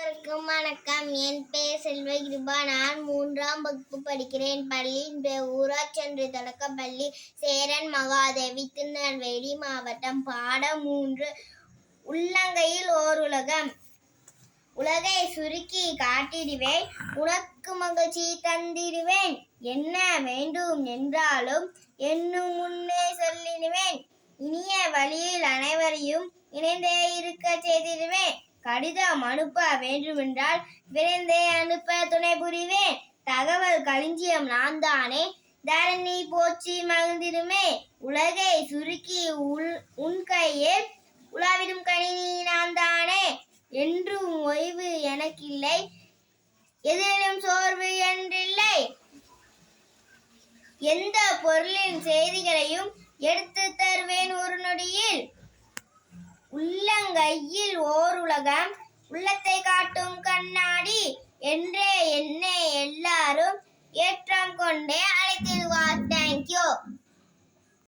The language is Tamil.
அனைவருக்கும் வணக்கம். என் பெயர் செல்வகிருபா. நான் 3ஆம் வகுப்பு படிக்கிறேன். பள்ளியின் பெயர் ஊராட்சி ஒன்றிய தொடக்கப்பள்ளி சேரன் மகாதேவி, திருநெல்வேலி மாவட்டம். பாடம் 3. உள்ளங்கையில் ஓர் உலகம். உலகை சுருக்கி காட்டிடுவேன், உனக்கு மகிழ்ச்சி தந்திடுவேன். என்ன வேண்டும் என்றாலும் என்னும் முன்னே சொல்லிடுவேன். இனிய வழியில் அனைவரையும் இணைந்தே இருக்க செய்திடுவேன். கடிதம் அனுப்ப வேண்டுமென்றால் விரைந்தே அனுப்ப துணை புரிவேன். தகவல் களஞ்சியம் நான் தானே, தரணி போற்றி மகிழ்ந்திடுமே. உலகை சுருக்கி உன் கையில் உலாவிடும் கணினி நான் தானே. என்றும் ஓய்வு எனக்கில்லை, எதிலும் சோர்வு என்றில்லை. எந்த பொருளின் செய்திகளையும் எடுத்து தருவேன் ஒரு நொடியில். உள்ளங்கையில் ஓர் உலகம், உள்ளத்தை காட்டும் கண்ணாடி. என்றே என்னை எல்லாரும் ஏற்றம் கொண்டே அழைத்து